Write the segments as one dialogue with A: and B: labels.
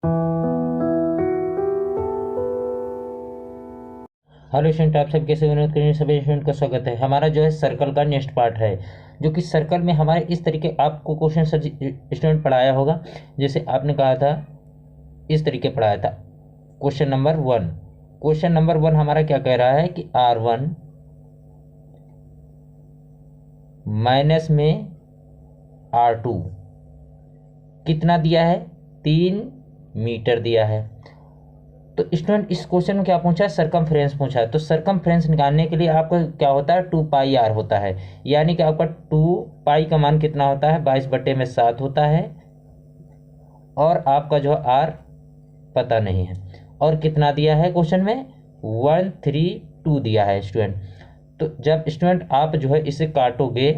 A: Hello student, आप सब कैसे विनोद करेंगे। सभी स्टूडेंट का स्वागत है। हमारा जो है सर्कल का नेक्स्ट पार्ट है, जो कि सर्कल में हमारे इस तरीके आपको क्वेश्चन स्टूडेंट पढ़ाया होगा। जैसे आपने कहा था, इस तरीके पढ़ाया था। क्वेश्चन नंबर वन हमारा क्या कह रहा है कि R1 माइनस में R2 कितना दिया है, 3 मीटर दिया है। तो स्टूडेंट इस क्वेश्चन में क्या पूछा है, सरकमफ्रेंस पूछा है। तो सरकमफ्रेंस निकालने के लिए आपका क्या होता है, 2πr होता है। यानी कि आपका 2π का मान कितना होता है, 22/7 होता है। और आपका जो r पता नहीं है। और कितना दिया है क्वेश्चन में, 132 दिया है स्टूडेंट। तो जब स्टूडेंट आप जो है इसे काटोगे,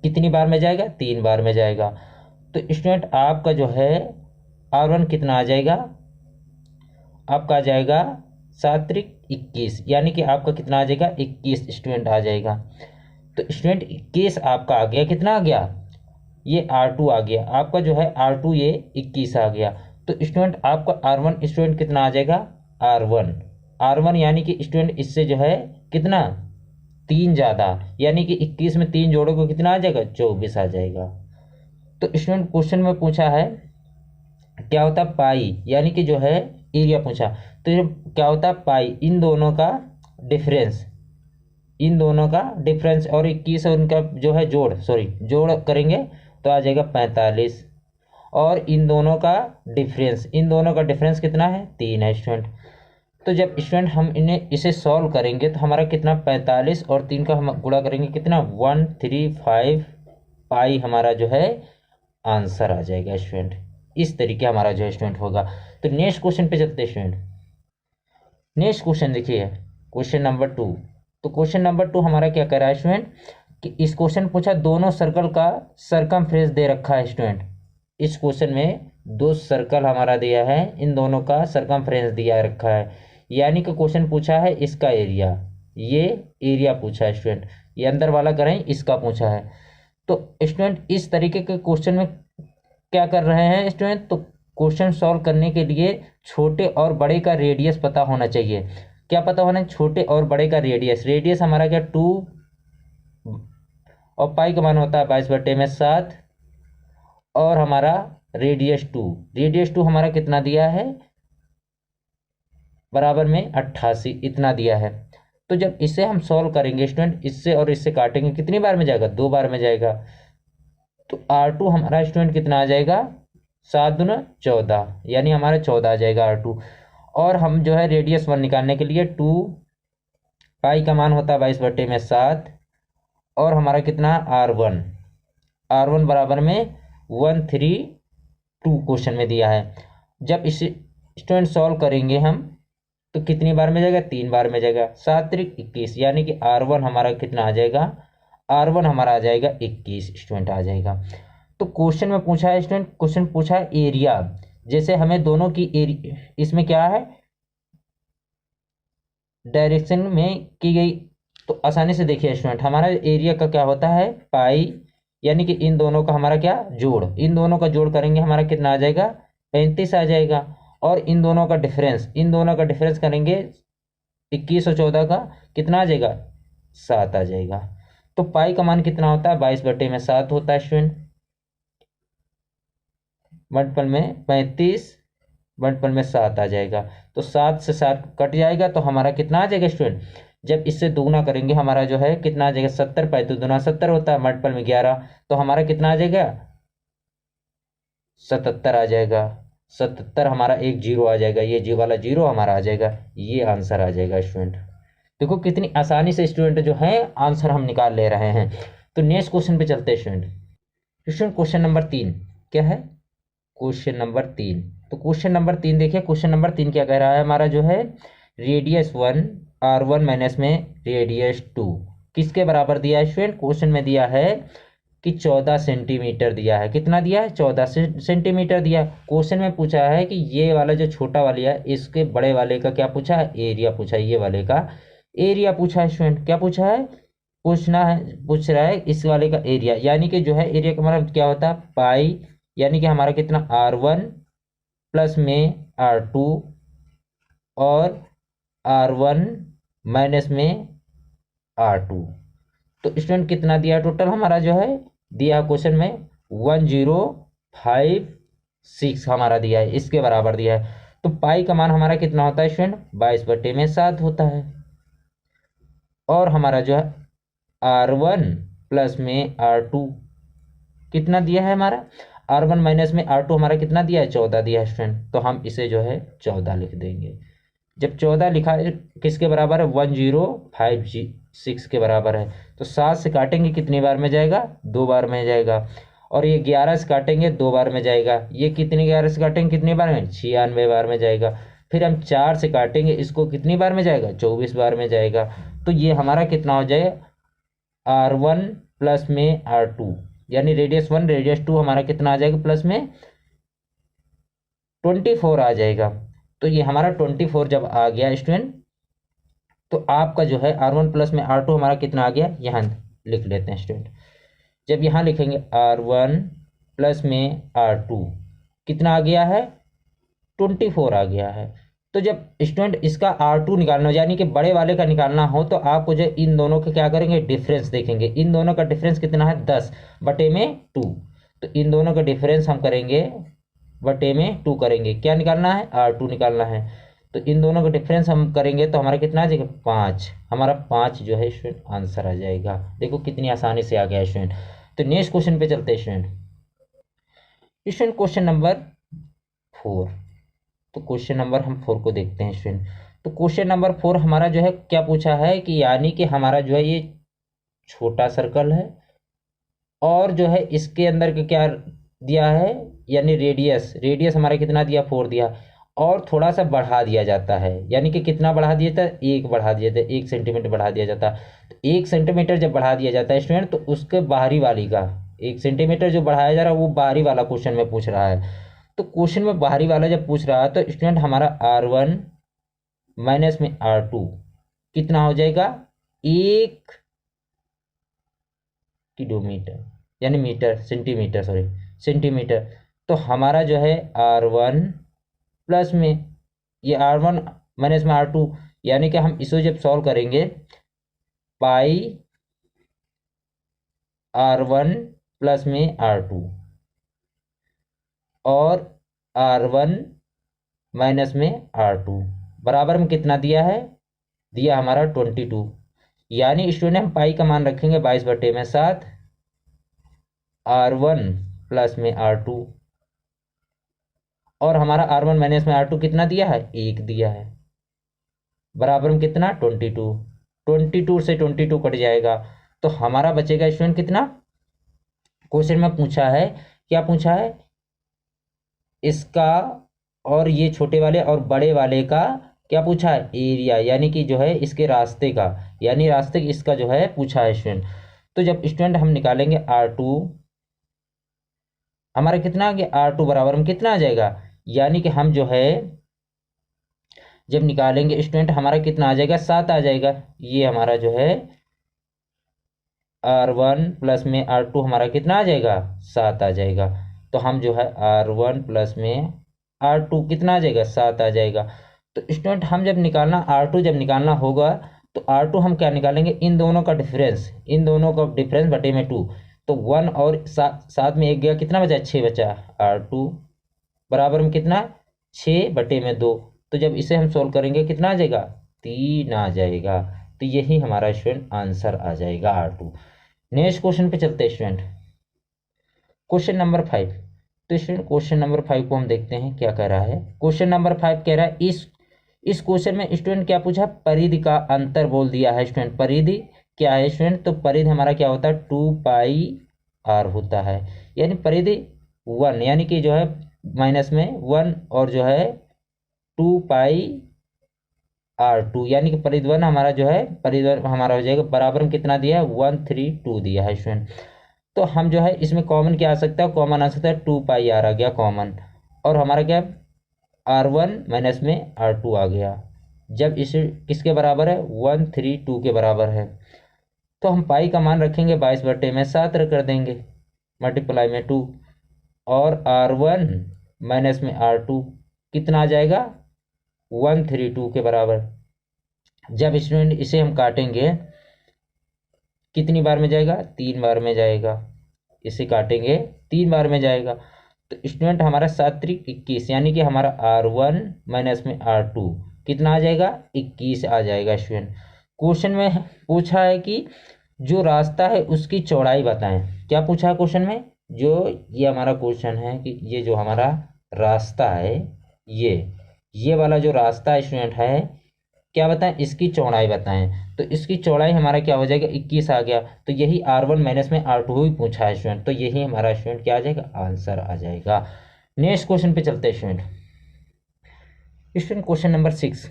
A: कितनी बार में जाएगा, 3 बार में जाएगा। तो स्टूडेंट आपका जो है R1 कितना आ जाएगा, आपका आ जाएगा 7×21, यानी कि आपका कितना आ जाएगा, 21 स्टूडेंट आ जाएगा। तो स्टूडेंट 21 आपका आ गया, कितना आ गया, ये R2 आ गया। आपका जो है R2 ये 21 आ गया। तो स्टूडेंट आपका R1 स्टूडेंट कितना आ जाएगा, R1 यानी कि स्टूडेंट इससे जो है कितना, 3 ज़्यादा, यानी कि 21 में 3 जोड़ोगे कितना आ जाएगा, 24 आ जाएगा। तो स्टूडेंट क्वेश्चन में पूछा है क्या होता है पाई, यानी कि जो है एरिया पूछा। तो ये क्या होता है पाई, इन दोनों का डिफरेंस, और 21 और इनका जो है जोड़ करेंगे तो आ जाएगा 45। और इन दोनों का डिफरेंस कितना है, 3 है स्टूडेंट। तो जब स्टूडेंट हम इसे सॉल्व करेंगे तो हमारा कितना, 45 और 3 का हम गुणा करेंगे कितना, 135 पाई हमारा जो है आंसर आ जाएगा स्टूडेंट। इस तरीके हमारा जो है स्टूडेंट होगा। तो नेक्स्ट क्वेश्चन पे चलते हैं स्टूडेंट। नेक्स्ट क्वेश्चन देखिए, क्वेश्चन नंबर 2। तो क्वेश्चन नंबर 2 हमारा क्या कर रहा है स्टूडेंट, कि इस क्वेश्चन पूछा दोनों सर्कल का सरकमफ्रेंस दे रखा है स्टूडेंट। इस क्वेश्चन में 2 सर्कल हमारा दिया है, इन दोनों का सरकमफ्रेंस दिया रखा है। यानी कि क्वेश्चन पूछा है इसका एरिया, ये एरिया पूछा है स्टूडेंट। ये अंदर वाला करें, इसका पूछा है। तो स्टूडेंट इस तरीके के क्वेश्चन में क्या कर रहे हैं स्टूडेंट, तो क्वेश्चन सॉल्व करने के लिए छोटे और बड़े का रेडियस पता होना चाहिए। क्या पता होना है, छोटे और बड़े का रेडियस हमारा क्या, 2 और पाई का मान होता है 22/7। और हमारा रेडियस टू हमारा कितना दिया है, बराबर में 88 इतना दिया है। तो जब इसे हम सॉल्व करेंगे स्टूडेंट, इससे और इससे काटेंगे, कितनी बार में जाएगा, 2 बार में जाएगा। तो R2 हमारा स्टूडेंट कितना आ जाएगा, 7×14, यानी हमारा 14 आ जाएगा R2। और हम जो है रेडियस 1 निकालने के लिए 2 पाई का मान होता है 22/7। और हमारा कितना, R1 बराबर में 132 क्वेश्चन में दिया है। जब इसे स्टूडेंट सॉल्व करेंगे हम तो कितनी बार में जाएगा, 3 बार में जाएगा। 7×21, यानी कि R1 हमारा कितना आ जाएगा, R1 हमारा आ जाएगा 21 स्टूडेंट आ जाएगा। तो क्वेश्चन में पूछा है स्टूडेंट, क्वेश्चन पूछा है एरिया। जैसे हमें दोनों की एरिया, इसमें क्या है, डायरेक्शन में की गई, तो आसानी से देखिए स्टूडेंट, हमारा एरिया का क्या होता है, पाई, यानी कि इन दोनों का हमारा क्या, इन दोनों का जोड़ करेंगे हमारा कितना आ जाएगा, 35 आ जाएगा। और इन दोनों का डिफरेंस करेंगे 21 और 14 का, कितना आ जाएगा, 7 आ जाएगा। तो पाई का मान कितना होता है, 22/7 होता है स्टूडेंट। मल्टीपल में 35, मल्टीपल में 7 आ जाएगा। तो 7 से 7 कट जाएगा, तो हमारा कितना आ जाएगा स्टूडेंट, जब इससे दोगुना करेंगे हमारा जो है कितना आ जाएगा, 70, 35 दूना 70 होता है, मल्टीपल में 11, तो हमारा कितना आ जाएगा, 77 आ जाएगा। 77 हमारा एक जीरो आ जाएगा, ये जी वाला जीरो हमारा आ जाएगा, ये आंसर आ जाएगा स्टूडेंट। देखो कितनी आसानी से स्टूडेंट जो है आंसर हम निकाल ले रहे हैं। तो नेक्स्ट क्वेश्चन पे चलते हैं स्टूडेंट। क्वेश्चन नंबर 3 क्या है, क्वेश्चन नंबर 3। तो क्वेश्चन नंबर 3 देखिए, क्वेश्चन नंबर 3 क्या कह रहा है, हमारा जो है रेडियस 1 R1 माइनस में रेडियस 2 किसके बराबर दिया है स्टूडेंट। क्वेश्चन में दिया है कि 14 सेंटीमीटर दिया है। कितना दिया है, 14 सेंटीमीटर दिया। क्वेश्चन में पूछा है कि ये वाला जो छोटा वाली है, इसके बड़े वाले का क्या पूछा है, एरिया पूछा है। ये वाले का एरिया पूछा है स्टूडेंट। क्या पूछ रहा है इस वाले का एरिया, यानी कि जो है एरिया का मतलब क्या होता है, पाई, यानी कि हमारा कितना, R1 प्लस में R2 और R1 माइनस में R2। तो स्टूडेंट कितना दिया टोटल हमारा जो है दिया क्वेश्चन में 1056 हमारा दिया है, इसके बराबर दिया है। तो पाई का मान हमारा कितना होता है स्टूडेंट 22/7 होता है। और हमारा जो है R1 प्लस में R2 कितना दिया है हमारा, R1 माइनस में R2 हमारा कितना दिया है 14 दिया है स्टूडेंट। तो हम इसे जो है 14 लिख देंगे। जब 14 लिखा है किसके बराबर है 1056 के बराबर है। तो 7 से काटेंगे कितनी बार में जाएगा 2 बार में जाएगा। और ये 11 से काटेंगे 2 बार में जाएगा। ये कितनी 11 से काटेंगे कितनी बार में 96 बार में जाएगा। फिर हम 4 से काटेंगे इसको कितनी बार में जाएगा 24 बार में जाएगा। तो ये हमारा कितना हो जाएगा R1 प्लस में R2 यानी रेडियस 1 रेडियस 2 हमारा कितना आ जाएगा प्लस में 24 आ जाएगा। तो ये हमारा 24 जब आ गया स्टूडेंट तो आपका जो है R1 प्लस में R2 हमारा कितना आ गया, यहाँ लिख लेते हैं स्टूडेंट। जब यहाँ लिखेंगे R1 प्लस में R2 कितना आ गया है 24 आ गया है। तो जब स्टूडेंट इसका R2 निकालना हो यानी कि बड़े वाले का निकालना हो तो आपको जो इन दोनों के क्या करेंगे डिफरेंस देखेंगे। इन दोनों का डिफरेंस कितना है 10/2। तो इन दोनों का डिफरेंस हम करेंगे 2 करेंगे। क्या निकालना है R2 निकालना है। तो इन दोनों का डिफरेंस हम करेंगे तो हमारा कितना आ जाएगा 5। हमारा 5 जो है स्टूडेंट आंसर आ जाएगा। देखो कितनी आसानी से आ गया स्टूडेंट। तो नेक्स्ट क्वेश्चन पे चलते हैं स्टूडेंट। Question number 4। तो क्वेश्चन नंबर हम 4 को देखते हैं स्टूडेंट। तो क्वेश्चन नंबर 4 हमारा जो है क्या पूछा है कि यानी कि हमारा जो है ये छोटा सर्कल है और जो है इसके अंदर के क्या दिया है यानी रेडियस हमारा कितना दिया 4 दिया और थोड़ा सा बढ़ा दिया जाता है। यानी कि कितना बढ़ा दिया था 1 बढ़ा दिया था 1 सेंटीमीटर बढ़ा दिया जाता। तो 1 सेंटीमीटर जब बढ़ा दिया जाता है स्टूडेंट तो उसके बाहरी वाली का 1 सेंटीमीटर जो बढ़ाया जा रहा है वो बाहरी वाला क्वेश्चन में पूछ रहा है। तो क्वेश्चन में बाहरी वाला जब पूछ रहा है तो स्टूडेंट हमारा R1 माइनस में R2 कितना हो जाएगा 1 किलोमीटर यानी सेंटीमीटर। तो हमारा जो है R1 प्लस में ये R1 माइनस में R2 यानी कि हम इसे जब सॉल्व करेंगे पाई R1 प्लस में R2 और R1 माइनस में R2 बराबर में कितना दिया है दिया हमारा 22। यानी स्टूडेंट हम पाई का मान रखेंगे 22/7 R1 प्लस में R2 और हमारा R1 माइनस में R2 कितना दिया है 1 दिया है बराबर में कितना 22 से 22 कट जाएगा। तो हमारा बचेगा स्टूडेंट कितना क्वेश्चन में पूछा है क्या पूछा है इसका और ये छोटे वाले और बड़े वाले का क्या पूछा है एरिया यानी कि जो है इसके रास्ते का यानी रास्ते इसका जो है पूछा है स्टूडेंट। तो जब स्टूडेंट हम निकालेंगे R2 हमारा कितना आ गया R2 बराबर में कितना आ जाएगा यानी कि हम जो है जब निकालेंगे स्टूडेंट हमारा कितना आ जाएगा 7 आ जाएगा। ये हमारा जो है R1 प्लस में R2 हमारा कितना आ जाएगा 7 आ जाएगा। तो हम जो है R1 प्लस में R2 कितना आ जाएगा 7 आ जाएगा। तो स्टूडेंट हम जब निकालना R2 जब निकालना होगा तो R2 हम क्या निकालेंगे इन दोनों का डिफरेंस बटे में 2। तो 1 और 7 में 1 गया कितना बचा 6 बचा R2 बराबर में कितना 6/2। तो जब इसे हम सोल्व करेंगे कितना आ जाएगा 3 आ जाएगा। तो यही हमारा स्टूडेंट आंसर आ जाएगा R2। नेक्स्ट क्वेश्चन पे चलते हैं स्टूडेंट क्वेश्चन नंबर 5। तो स्टूडेंट क्वेश्चन नंबर 5 को हम देखते हैं क्या कह रहा है। क्वेश्चन नंबर 5 कह रहा है इस क्वेश्चन में स्टूडेंट क्या पूछा परिधि का अंतर बोल दिया है स्टूडेंट। परिधि क्या है स्टूडेंट तो परिधि हमारा क्या होता है 2πr होता है यानी परिधि 1 यानी कि जो है माइनस में 1 और जो है 2πr2 यानी कि परिधि 1 हमारा जो है परिधि हमारा हो जाएगा बराबर में कितना दिया है 132 दिया है स्टूडेंट। तो हम जो है इसमें कॉमन क्या आ सकता है कॉमन आ सकता है 2πr आ गया कॉमन और हमारा क्या R1 माइनस में R2 आ गया। जब इसे किसके बराबर है 132 के बराबर है तो हम पाई का मान रखेंगे 22/7 कर देंगे मल्टीप्लाई में 2 और R1 माइनस में R2 कितना आ जाएगा 132 के बराबर। जब स्टूडेंट इसे हम काटेंगे कितनी बार में जाएगा, 3 बार में जाएगा। इसे काटेंगे 3 बार में जाएगा। तो स्टूडेंट हमारा 7×21 यानी कि हमारा R1 माइनस में R2 कितना आ जाएगा, 21 आ जाएगा। स्टूडेंट क्वेश्चन में पूछा है कि जो रास्ता है उसकी चौड़ाई बताएं। क्या पूछा है क्वेश्चन में, जो ये हमारा क्वेश्चन है कि ये जो हमारा रास्ता है, ये वाला जो रास्ता स्टूडेंट है, क्या बताएं, इसकी चौड़ाई बताएं। तो इसकी चौड़ाई हमारा क्या हो जाएगा, 21 आ गया। तो यही R1 माइनस में R2 ही पूछा है स्टूडेंट। तो यही हमारा स्टूडेंट क्या आ जाएगा, आंसर आ जाएगा। नेक्स्ट क्वेश्चन पे चलते हैं स्टूडेंट। क्वेश्चन नंबर 6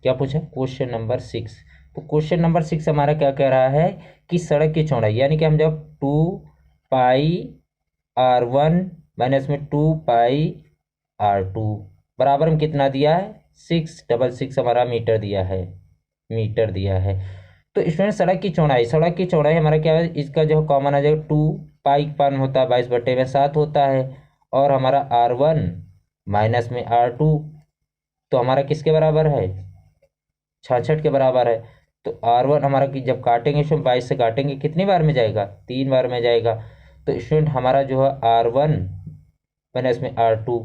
A: क्या पूछा, क्वेश्चन नंबर 6। तो क्वेश्चन नंबर 6 हमारा क्या कह रहा है कि सड़क की चौड़ाई, यानी कि हम जब 2πr1 माइनस में 2πr2 बराबर में कितना दिया है, 666 हमारा मीटर दिया है, मीटर दिया है। तो स्टूडेंट सड़क की चौड़ाई हमारा क्या है, इसका जो कॉमन आ जाएगा 2π पान होता है 22/7 होता है, और हमारा R1 माइनस में R2 तो हमारा किसके बराबर है, 66 के बराबर है। तो R1 हमारा कि जब काटेंगे स्टूडेंट 22 से काटेंगे कितनी बार में जाएगा, 3 बार में जाएगा। तो स्टूडेंट हमारा जो है R1 माइनस में R2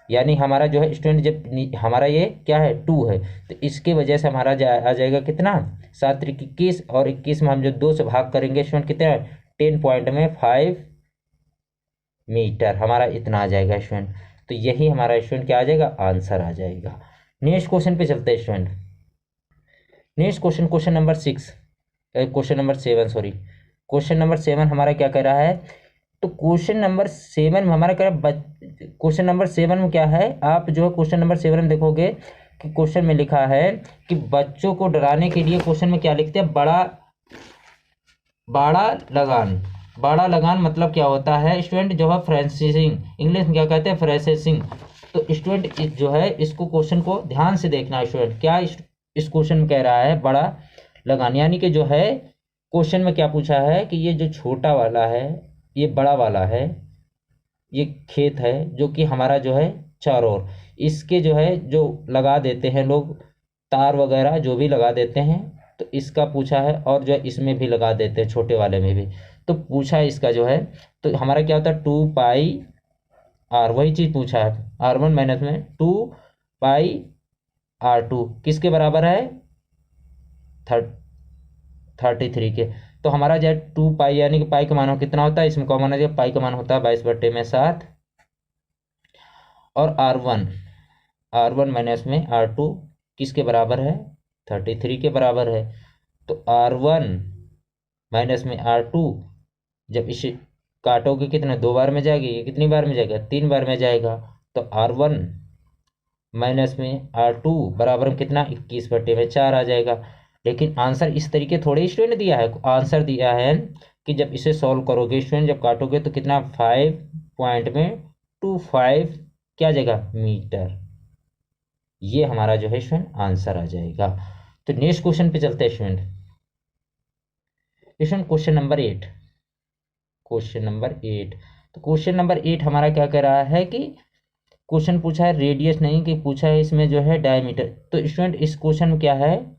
A: यानी हमारा जो है स्टूडेंट जब हमारा ये क्या है 2 है, तो इसके वजह से हमारा आ जाएगा कितना 7×21, और 21 में हम जो 2 से भाग करेंगे स्टूडेंट कितना 10.5 मीटर हमारा इतना आ जाएगा स्टूडेंट। तो यही हमारा स्टूडेंट क्या आ जाएगा, आंसर आ जाएगा। नेक्स्ट क्वेश्चन पे चलते हैं स्टूडेंट। नेक्स्ट क्वेश्चन नंबर 7 हमारा क्या कह रहा है। तो क्वेश्चन नंबर 7 में हमारा क्या, क्वेश्चन नंबर 7 में क्या है, आप जो है क्वेश्चन नंबर 7 में देखोगे कि क्वेश्चन में लिखा है कि बच्चों को डराने के लिए क्वेश्चन में क्या लिखते हैं, बड़ा लगान मतलब क्या होता है स्टूडेंट, जो है फ्रेंसिंग, इंग्लिश में क्या कहते हैं, फ्रेंसिंग। तो स्टूडेंट जो है इसको क्वेश्चन को ध्यान से देखना है स्टूडेंट, क्या इस क्वेश्चन में कह रहा है बड़ा लगान, यानी कि जो है क्वेश्चन में क्या पूछा है कि ये जो छोटा वाला है, ये बड़ा वाला है, ये खेत है जो कि हमारा जो है चारों ओर, इसके जो है जो लगा देते हैं लोग तार वगैरह जो भी लगा देते हैं, तो इसका पूछा है, और जो है इसमें भी लगा देते हैं छोटे वाले में भी। तो पूछा है इसका जो है, तो हमारा क्या होता है 2πr, वही चीज़ पूछा है, R1 माइनस में 2πr2 किसके बराबर है 33 के। तो हमारा जो है 2π यानी कि पाई का मान कितना होता है, इसमें कॉमन है, पाई का मान होता है 22/7, और R1 माइनस में R2 किसके बराबर है 33 के बराबर है। तो R1 माइनस में R2 जब इसे काटोगे कितने 2 बार में जाएगी, ये कितनी बार में जाएगा 3 बार में जाएगा। तो R1 माइनस में R2 बराबर में कितना 21/4 आ जाएगा। लेकिन आंसर इस तरीके थोड़े स्टूडेंट दिया है, आंसर दिया है कि जब इसे सॉल्व करोगे स्टूडेंट, जब काटोगे तो कितना 5.25 क्या जाएगा मीटर, ये हमारा जो है स्टूडेंट आंसर आ जाएगा। तो नेक्स्ट क्वेश्चन पे चलते हैं स्टूडेंट। Question number 8। तो क्वेश्चन नंबर 8 हमारा क्या कह रहा है कि क्वेश्चन पूछा है रेडियस नहीं, कि पूछा है इसमें जो है डायमीटर। तो स्टूडेंट इस क्वेश्चन में क्या है,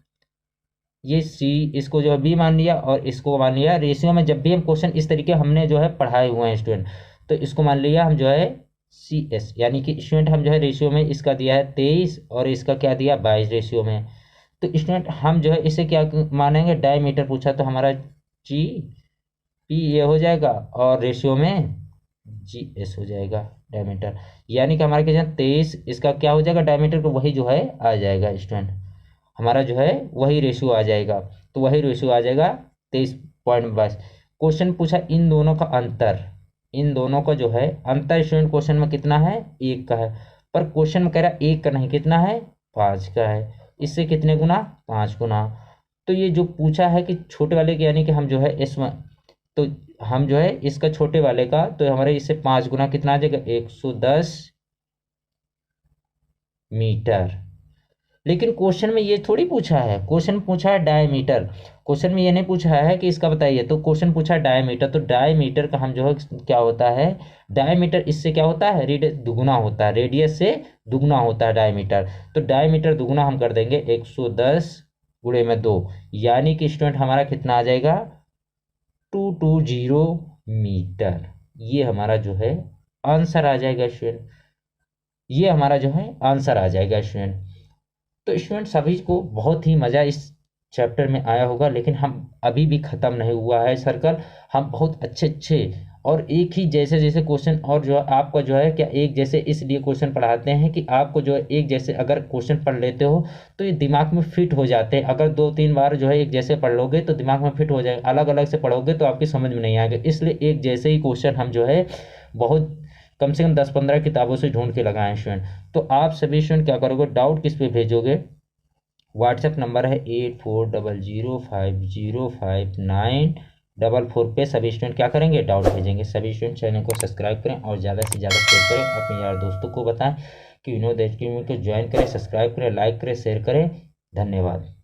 A: ये सी इसको जो है बी मान लिया और इसको मान लिया रेशियो में। जब भी हम क्वेश्चन इस तरीके हमने जो है पढ़ाए हुए हैं स्टूडेंट, तो इसको मान लिया हम जो है सी एस, यानी कि स्टूडेंट हम जो है रेशियो में इसका दिया है 23 और इसका क्या दिया 22 रेशियो में। तो स्टूडेंट हम जो है इसे क्या मानेंगे, डायमीटर पूछा तो हमारा जी पी ये हो जाएगा और रेशियो में जी एस हो जाएगा डायमीटर, यानी कि हमारे क्या 23 इसका क्या हो जाएगा डायमीटर को, वही जो है आ जाएगा स्टूडेंट, हमारा जो है वही रेशियो आ जाएगा। तो वही रेशियो आ जाएगा 23.22। क्वेश्चन पूछा इन दोनों का अंतर, इन दोनों का जो है अंतर स्टूडेंट क्वेश्चन में कितना है 1 का है, पर क्वेश्चन में कह रहा है 1 का नहीं कितना है 5 का है। इससे कितने गुना 5 गुना। तो ये जो पूछा है कि छोटे वाले के यानी कि हम जो है इसमें, तो हम जो है इसका छोटे वाले का तो हमारे इससे 5 गुना कितना आ जाएगा 110 मीटर। लेकिन क्वेश्चन में ये थोड़ी पूछा है, क्वेश्चन पूछा है डायमीटर, क्वेश्चन में ये नहीं पूछा है कि इसका बताइए, तो क्वेश्चन पूछा है डायमीटर, तो डायमीटर का हम जो है क्या होता है, डायमीटर इससे क्या होता है, रेडियस दुगुना होता है, रेडियस से दुगुना होता है डायमीटर। तो डायमीटर दुगुना हम कर देंगे 110 गुणे में 2, यानी कि स्टूडेंट हमारा कितना आ जाएगा 220 मीटर। ये हमारा जो है आंसर आ जाएगा स्टूडेंट, ये हमारा जो है आंसर आ जाएगा स्टूडेंट। तो स्टूडेंट सभी को बहुत ही मज़ा इस चैप्टर में आया होगा, लेकिन हम अभी भी ख़त्म नहीं हुआ है सर्कल, हम बहुत अच्छे अच्छे और एक ही जैसे जैसे क्वेश्चन, और जो है आपका जो है क्या एक जैसे इसलिए क्वेश्चन पढ़ाते हैं कि आपको जो है एक जैसे अगर क्वेश्चन पढ़ लेते हो तो ये दिमाग में फिट हो जाते हैं। अगर 2-3 बार जो है एक जैसे पढ़ लोगे तो दिमाग में फिट हो जाएगा, अलग अलग से पढ़ोगे तो आपकी समझ में नहीं आएगा। इसलिए एक जैसे ही क्वेश्चन हम जो है बहुत कम से कम 10-15 किताबों से ढूंढ के लगाएं स्टूडेंट। तो आप सभी स्टूडेंट क्या करोगे, डाउट किस पे भेजोगे, व्हाट्सएप नंबर है 8400505944 पे सभी स्टूडेंट क्या करेंगे, डाउट भेजेंगे। सभी स्टूडेंट चैनल को सब्सक्राइब करें और ज़्यादा से ज़्यादा शेयर करें, अपने यार दोस्तों को बताएं कि विनोद एकेडमी को ज्वाइन करें, सब्सक्राइब करें, लाइक करें, शेयर करें। धन्यवाद।